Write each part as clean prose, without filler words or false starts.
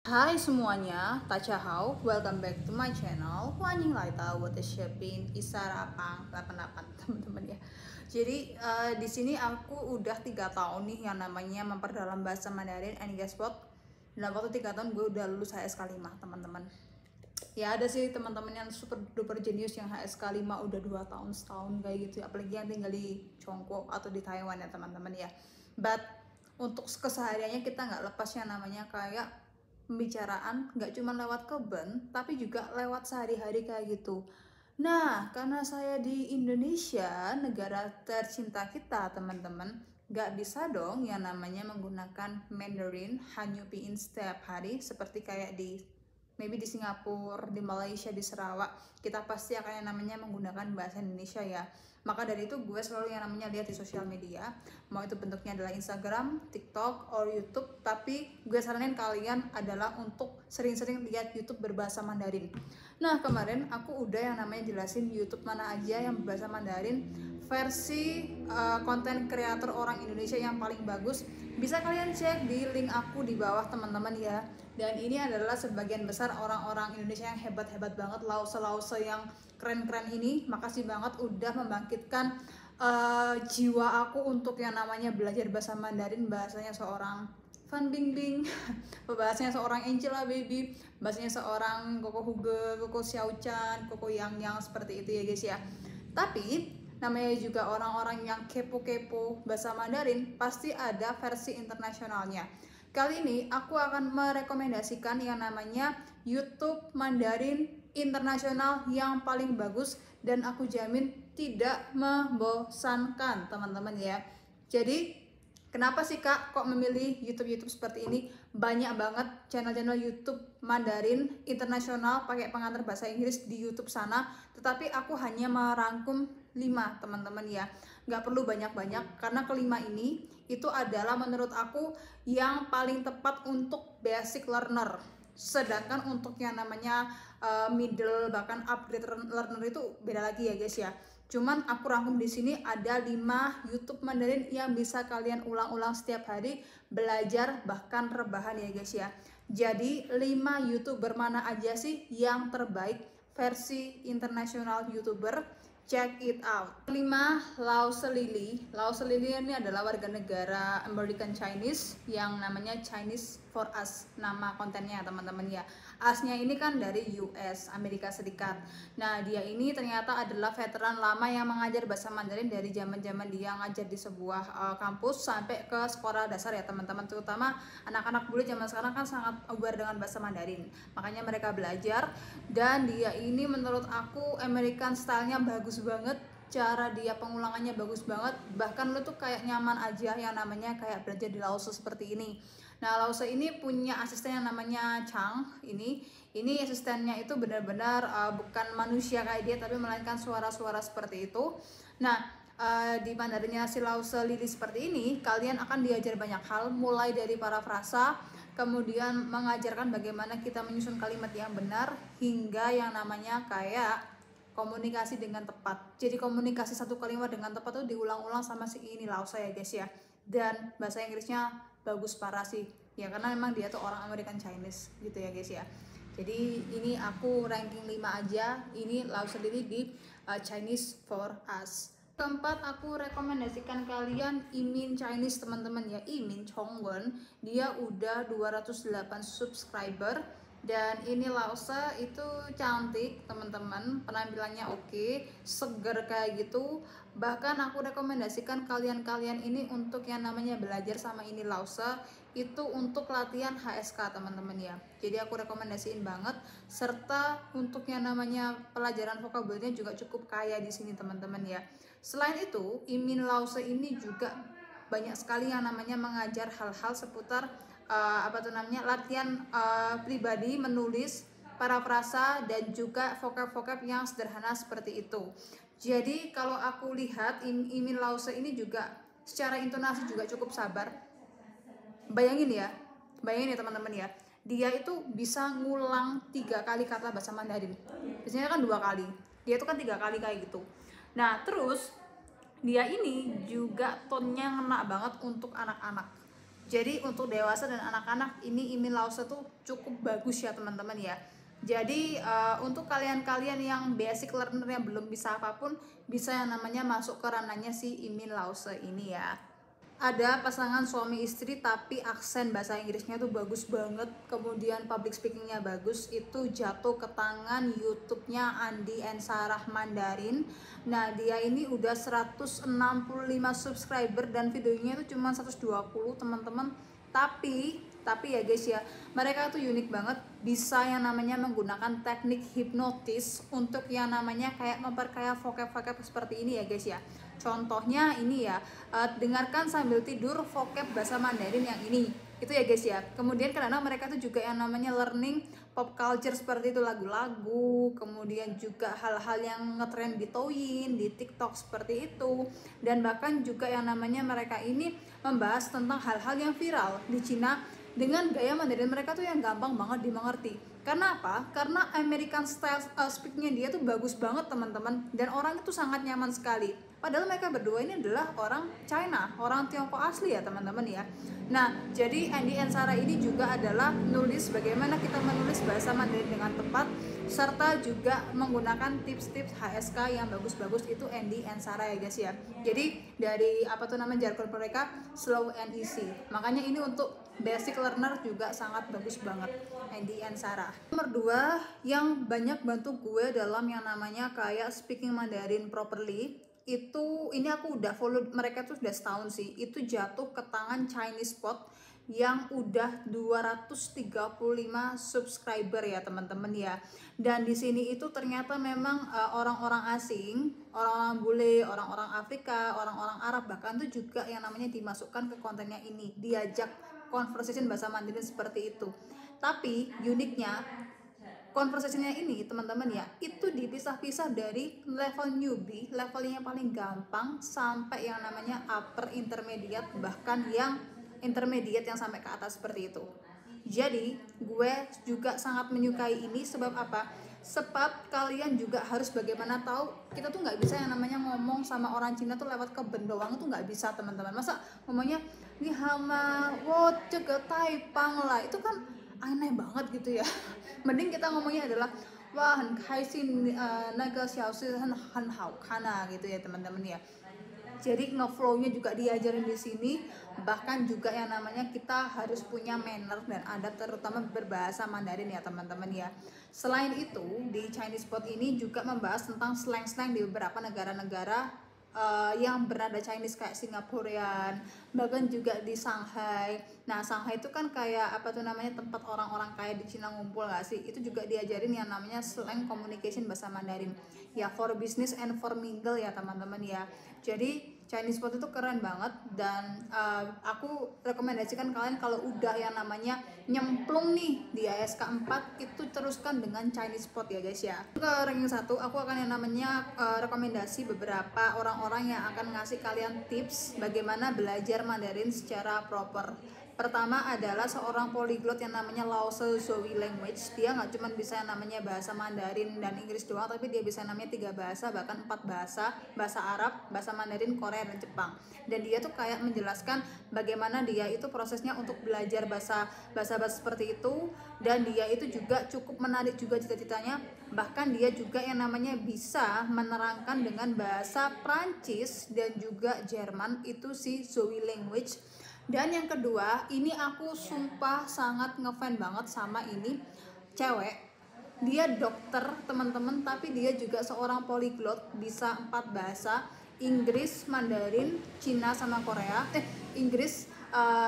Hai semuanya, Tachahau, welcome back to my channel. Wanjing Laita, what is shipping, Isarapang, 88 teman-teman ya. Jadi di sini aku udah 3 tahun nih yang namanya memperdalam bahasa Mandarin, and guess what? Dalam waktu 3 tahun gue udah lulus HSK 5 teman-teman. Ya ada sih teman-teman yang super duper jenius yang HSK 5 udah 2 tahun setahun kayak gitu ya. Apalagi yang tinggal di Chongqing atau di Taiwan ya teman-teman ya. But untuk kesehariannya kita nggak lepas yang namanya kayak pembicaraan, nggak cuma lewat keben tapi juga lewat sehari-hari kayak gitu. Nah, karena saya di Indonesia, negara tercinta kita teman-teman, nggak bisa dong yang namanya menggunakan Mandarin Hanyu Pinyin setiap hari seperti kayak di maybe di Singapura, di Malaysia, di Sarawak, kita pasti akan yang namanya menggunakan bahasa Indonesia ya. Maka dari itu gue selalu yang namanya lihat di sosial media, mau itu bentuknya adalah Instagram, TikTok, or YouTube, tapi gue saranin kalian adalah untuk sering-sering lihat YouTube berbahasa Mandarin. Nah kemarin aku udah yang namanya jelasin YouTube mana aja yang berbahasa Mandarin versi konten kreator orang Indonesia yang paling bagus. Bisa kalian cek di link aku di bawah teman-teman ya. Dan ini adalah sebagian besar orang-orang Indonesia yang hebat-hebat banget, lause-lause yang keren-keren ini. Makasih banget udah membangkitkan jiwa aku untuk yang namanya belajar bahasa Mandarin. Bahasanya seorang Fan Bingbing, bahasanya seorang Angela Baby, bahasanya seorang Koko Huge, Koko Xiao Chan, Koko Yang seperti itu ya guys ya. Tapi namanya juga orang-orang yang kepo-kepo bahasa Mandarin, pasti ada versi internasionalnya. Kali ini aku akan merekomendasikan yang namanya YouTube Mandarin internasional yang paling bagus dan aku jamin tidak membosankan teman-teman ya. Jadi kenapa sih kak kok memilih YouTube seperti ini? Banyak banget channel-channel YouTube Mandarin internasional pakai pengantar bahasa Inggris di YouTube sana, tetapi aku hanya merangkum 5 teman-teman ya, nggak perlu banyak-banyak karena kelima ini itu adalah menurut aku yang paling tepat untuk basic learner. Sedangkan untuk yang namanya middle bahkan upgrade learner itu beda lagi ya guys ya. Cuman aku rangkum di sini ada 5 YouTube Mandarin yang bisa kalian ulang-ulang setiap hari belajar bahkan rebahan ya guys ya. Jadi 5 YouTuber mana aja sih yang terbaik versi internasional YouTuber? Check it out. 5, Lau Selili. Lau Selili ini adalah warga negara American Chinese yang namanya Chinese for Us, nama kontennya teman-teman ya. Asnya ini kan dari US, Amerika Serikat. Nah dia ini ternyata adalah veteran lama yang mengajar bahasa Mandarin dari zaman-zaman dia ngajar di sebuah kampus sampai ke sekolah dasar ya teman-teman. Terutama anak-anak bule zaman sekarang kan sangat aware dengan bahasa Mandarin, makanya mereka belajar. Dan dia ini menurut aku American stylenya bagus banget, cara dia pengulangannya bagus banget, bahkan lu tuh kayak nyaman aja yang namanya kayak belajar di Lause seperti ini. Nah Lause ini punya asisten yang namanya Chang. Ini asistennya itu benar-benar bukan manusia kayak dia, tapi melainkan suara-suara seperti itu. Nah di Mandarinnya si Lause Lili seperti ini, kalian akan diajar banyak hal, mulai dari parafrasa, kemudian mengajarkan bagaimana kita menyusun kalimat yang benar, hingga yang namanya kayak komunikasi dengan tepat. Jadi komunikasi satu kalimat dengan tepat itu diulang-ulang sama si ini Lause ya guys ya. Dan bahasa Inggrisnya bagus parah sih ya, karena memang dia tuh orang American Chinese gitu ya guys ya. Jadi ini aku ranking 5 aja. Ini Lause sendiri di Chinese for Us. Keempat, aku rekomendasikan kalian Imin Chinese teman-teman ya, Imin Chongwen. Dia udah 208 subscriber. Dan ini Lause itu cantik teman-teman, penampilannya oke, seger kayak gitu. Bahkan aku rekomendasikan kalian-kalian ini untuk yang namanya belajar sama ini Lause itu untuk latihan HSK teman-teman ya. Jadi aku rekomendasiin banget, serta untuk yang namanya pelajaran vokabulnya juga cukup kaya di sini teman-teman ya. Selain itu, Imin Lause ini juga banyak sekali yang namanya mengajar hal-hal seputar apa tuh namanya latihan pribadi, menulis, parafrasa, dan juga vocab-vocab yang sederhana seperti itu. Jadi kalau aku lihat Imin Lause ini juga secara intonasi juga cukup sabar. Bayangin ya teman-teman ya, dia itu bisa ngulang 3 kali kata bahasa Mandarin. Biasanya kan 2 kali, dia itu kan 3 kali kayak gitu. Nah terus dia ini juga tonnya ngena banget untuk anak-anak. Jadi untuk dewasa dan anak-anak ini Email Lause tuh cukup bagus ya teman-teman ya. Jadi untuk kalian-kalian yang basic learner yang belum bisa apapun, bisa yang namanya masuk ke ranahnya si Email Lause ini ya. Ada pasangan suami istri tapi aksen bahasa Inggrisnya tuh bagus banget, kemudian public speakingnya bagus, itu jatuh ke tangan YouTube-nya Andi and Sarah Mandarin. Nah dia ini udah 165 subscriber dan videonya itu cuma 120 teman-teman. Tapi ya guys ya, mereka tuh unik banget, bisa yang namanya menggunakan teknik hipnotis untuk yang namanya kayak memperkaya vocab-vocab seperti ini ya guys ya. Contohnya ini ya, dengarkan sambil tidur vocab bahasa Mandarin yang ini, itu ya guys ya. Kemudian karena mereka tuh juga yang namanya learning pop culture seperti itu, lagu-lagu, kemudian juga hal-hal yang ngetrend di Douyin, di TikTok seperti itu. Dan bahkan juga yang namanya mereka ini membahas tentang hal-hal yang viral di Cina dengan gaya Mandarin mereka tuh yang gampang banget dimengerti. Karena apa? Karena American style speaknya dia tuh bagus banget teman-teman, dan orang itu sangat nyaman sekali. Padahal mereka berdua ini adalah orang China, orang Tiongkok asli ya teman-teman ya. Nah, jadi Andi and Sarah ini juga adalah nulis bagaimana kita menulis bahasa Mandarin dengan tepat, serta juga menggunakan tips-tips HSK yang bagus-bagus, itu Andi and Sarah ya guys ya. Jadi dari apa tuh namanya jargon mereka slow and easy. Makanya ini untuk basic learner juga sangat bagus banget, Andi and Sarah. Nomor 2 yang banyak bantu gue dalam yang namanya kayak speaking Mandarin properly, itu ini aku udah follow mereka tuh udah setahun sih, itu jatuh ke tangan Chinese Pot yang udah 235 subscriber ya teman-teman ya. Dan di sini itu ternyata memang orang-orang asing, orang-orang bule, orang-orang Afrika, orang-orang Arab bahkan tuh juga yang namanya dimasukkan ke kontennya ini, diajak conversation bahasa Mandarin seperti itu. Tapi uniknya conversation-nya ini teman-teman ya, itu dipisah-pisah dari level newbie, levelnya yang paling gampang, sampai yang namanya upper intermediate, bahkan yang intermediate yang sampai ke atas seperti itu. Jadi gue juga sangat menyukai ini, sebab apa? Sebab kalian juga harus bagaimana tahu, kita tuh nggak bisa yang namanya ngomong sama orang Cina tuh lewat keben doang, tuh nggak bisa teman-teman. Masa ngomongnya ni hama wo cege taipang lah, itu kan aneh banget gitu ya. Mending kita ngomongnya adalah wah han kaisin naga xiaoshi han hao kana gitu ya teman-teman ya. Jadi ngeflow-nya juga diajarin di sini, bahkan juga yang namanya kita harus punya manner dan adat, terutama berbahasa Mandarin ya teman-teman ya. Selain itu di Chinese Pot ini juga membahas tentang slang-slang di beberapa negara-negara yang bernada Chinese kayak Singaporean, bahkan juga di Shanghai. Nah Shanghai itu kan kayak apa tuh namanya, tempat orang-orang kaya di Cina ngumpul gak sih, itu juga diajarin yang namanya slang communication bahasa Mandarin ya, for business and for mingle ya teman-teman ya. Jadi Chinese Pot itu keren banget, dan aku rekomendasikan kalian kalau udah yang namanya nyemplung nih di ASK 4, itu teruskan dengan Chinese Pot ya guys ya. Ke ranking 1 aku akan yang namanya rekomendasi beberapa orang-orang yang akan ngasih kalian tips bagaimana belajar Mandarin secara proper. Pertama adalah seorang polyglot yang namanya Lause Zoe Language. Dia nggak cuma bisa yang namanya bahasa Mandarin dan Inggris doang, tapi dia bisa namanya 3 bahasa, bahkan 4 bahasa, bahasa Arab, bahasa Mandarin, Korea, dan Jepang. Dan dia tuh kayak menjelaskan bagaimana dia itu prosesnya untuk belajar bahasa seperti itu, dan dia itu juga cukup menarik juga cita-citanya. Bahkan dia juga yang namanya bisa menerangkan dengan bahasa Prancis dan juga Jerman, itu si Zoe Language. Dan yang kedua, ini aku sumpah sangat ngefan banget sama ini cewek. Dia dokter teman-teman, tapi dia juga seorang polyglot, bisa 4 bahasa, Inggris, Mandarin, Cina sama Korea. Inggris,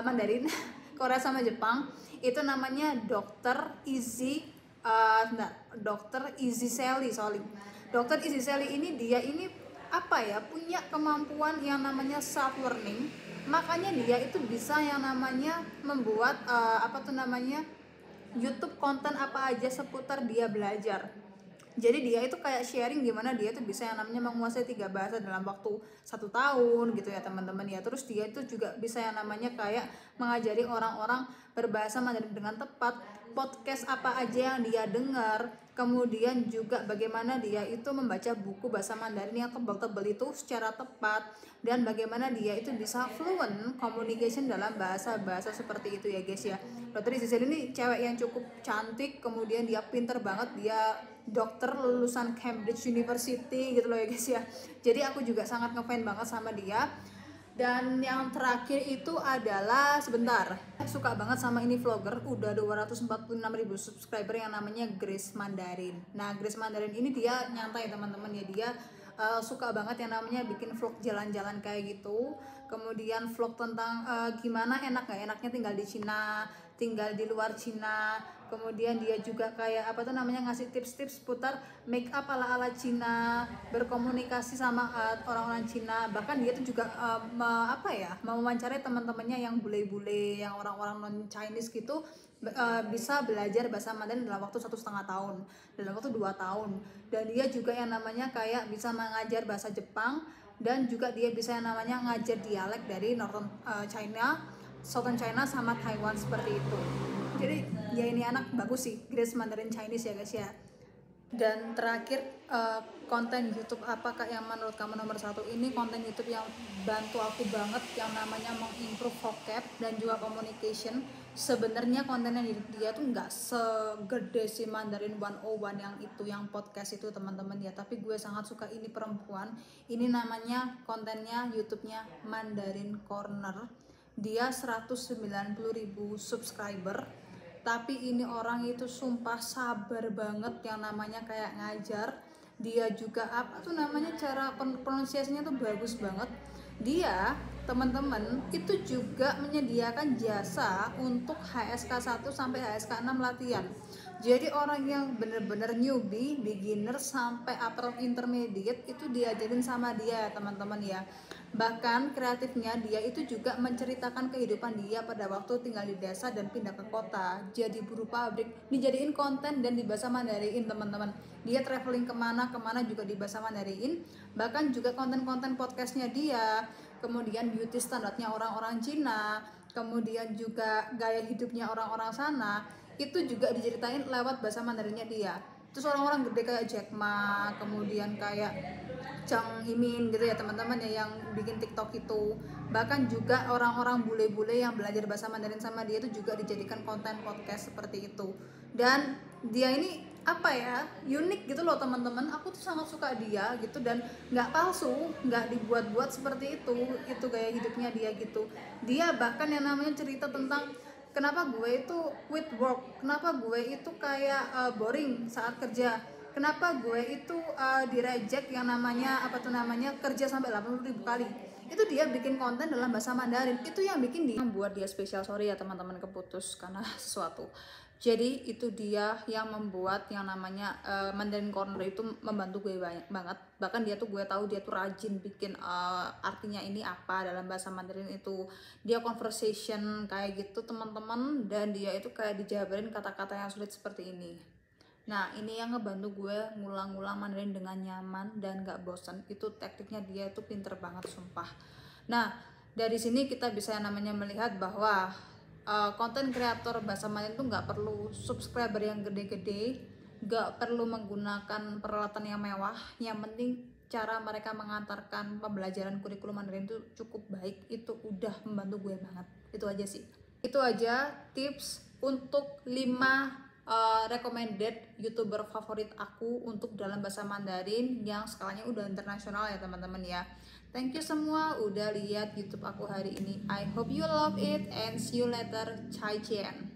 Mandarin, Korea sama Jepang. Itu namanya Dr. Izzy Dr. Izzy Sally, sorry. Dr. Izzy Sally ini dia ini apa ya, punya kemampuan yang namanya self learning. Makanya dia itu bisa yang namanya membuat apa tuh namanya YouTube konten apa aja seputar dia belajar. Jadi dia itu kayak sharing gimana dia tuh bisa yang namanya menguasai 3 bahasa dalam waktu 1 tahun gitu ya teman-teman ya. Terus dia itu juga bisa yang namanya kayak mengajari orang-orang berbahasa Mandarin dengan tepat. Podcast apa aja yang dia dengar, kemudian juga bagaimana dia itu membaca buku bahasa Mandarin yang tebal-tebal itu secara tepat, dan bagaimana dia itu bisa fluent communication dalam bahasa-bahasa seperti itu ya guys ya. Dokter Giselle ini cewek yang cukup cantik, kemudian dia pinter banget, dia dokter lulusan Cambridge University gitu loh ya guys ya. Jadi aku juga sangat ngefans banget sama dia. Dan yang terakhir itu adalah, sebentar, suka banget sama ini vlogger, udah 246.000 subscriber, yang namanya Grace Mandarin. Nah, Grace Mandarin ini dia nyantai teman-teman ya, dia suka banget yang namanya bikin vlog jalan-jalan kayak gitu. Kemudian vlog tentang gimana enak gak enaknya tinggal di Cina, tinggal di luar Cina. Kemudian dia juga kayak apa tuh namanya, ngasih tips-tips putar make up ala-ala Cina, berkomunikasi sama orang-orang Cina. Bahkan dia tuh juga mewawancarai teman-temannya yang bule-bule, yang orang-orang non Chinese gitu, bisa belajar bahasa Mandarin dalam waktu 1,5 tahun, dalam waktu 2 tahun. Dan dia juga yang namanya kayak bisa mengajar bahasa Jepang, dan juga dia bisa yang namanya ngajar dialek dari Northern China, Southern China sama Taiwan seperti itu. Jadi ya ini anak bagus sih, Grace Mandarin Chinese ya guys ya. Dan terakhir, konten YouTube apakah yang menurut kamu nomor 1? Ini konten YouTube yang bantu aku banget, yang namanya mengimprove vocab dan juga communication. Sebenarnya kontennya dia tuh nggak segede si Mandarin 101 yang itu, yang podcast itu teman-teman ya, tapi gue sangat suka ini perempuan. Ini namanya kontennya YouTube-nya Mandarin Corner. Dia 190.000 subscriber, tapi ini orang itu sumpah sabar banget, yang namanya kayak ngajar. Dia juga apa tuh namanya, cara pronunciasinya tuh bagus banget. Dia teman-teman itu juga menyediakan jasa untuk HSK 1 sampai HSK 6 latihan. Jadi orang yang bener-bener newbie, beginner sampai upper intermediate itu diajarin sama dia teman-teman ya. Bahkan kreatifnya dia itu juga menceritakan kehidupan dia pada waktu tinggal di desa dan pindah ke kota, jadi buruh pabrik, dijadiin konten dan dibahasa Mandarin teman-teman. Dia traveling kemana juga dibahasa Mandarin. Bahkan juga konten-konten podcastnya dia, kemudian beauty standarnya orang-orang Cina, kemudian juga gaya hidupnya orang-orang sana, itu juga diceritain lewat bahasa Mandarinnya dia. Terus orang-orang gede kayak Jack Ma, kemudian kayak Chang Imin gitu ya teman-teman ya, yang bikin TikTok itu. Bahkan juga orang-orang bule-bule yang belajar bahasa Mandarin sama dia itu juga dijadikan konten podcast seperti itu. Dan dia ini apa ya, unik gitu loh teman-teman. Aku tuh sangat suka dia gitu, dan nggak palsu, nggak dibuat-buat seperti itu gaya hidupnya dia gitu. Dia bahkan yang namanya cerita tentang kenapa gue itu quit work, kenapa gue itu kayak boring saat kerja, kenapa gue itu direject yang namanya apa tuh namanya kerja sampai 80.000 kali. Itu dia bikin konten dalam bahasa Mandarin. Itu yang bikin dia, membuat dia spesial. Sorry ya teman-teman keputus karena sesuatu. Jadi itu dia yang membuat yang namanya Mandarin Corner itu membantu gue banyak banget. Bahkan dia tuh, gue tahu dia tuh rajin bikin artinya ini apa dalam bahasa Mandarin itu. Dia conversation kayak gitu teman-teman, dan dia itu kayak dijabarin kata-kata yang sulit seperti ini. Nah ini yang ngebantu gue ngulang-ngulang Mandarin dengan nyaman dan gak bosan. Itu tekniknya dia itu pinter banget sumpah. Nah dari sini kita bisa namanya melihat bahwa konten kreator bahasa Mandarin itu nggak perlu subscriber yang gede-gede, nggak perlu menggunakan peralatan yang mewah. Yang penting cara mereka mengantarkan pembelajaran kurikulum Mandarin itu cukup baik, itu udah membantu gue banget. Itu aja sih. Itu aja tips untuk 5 recommended YouTuber favorit aku untuk dalam bahasa Mandarin yang skalanya udah internasional ya teman-teman ya. Thank you semua udah lihat YouTube aku hari ini. I hope you love it and see you later. Chai Chien.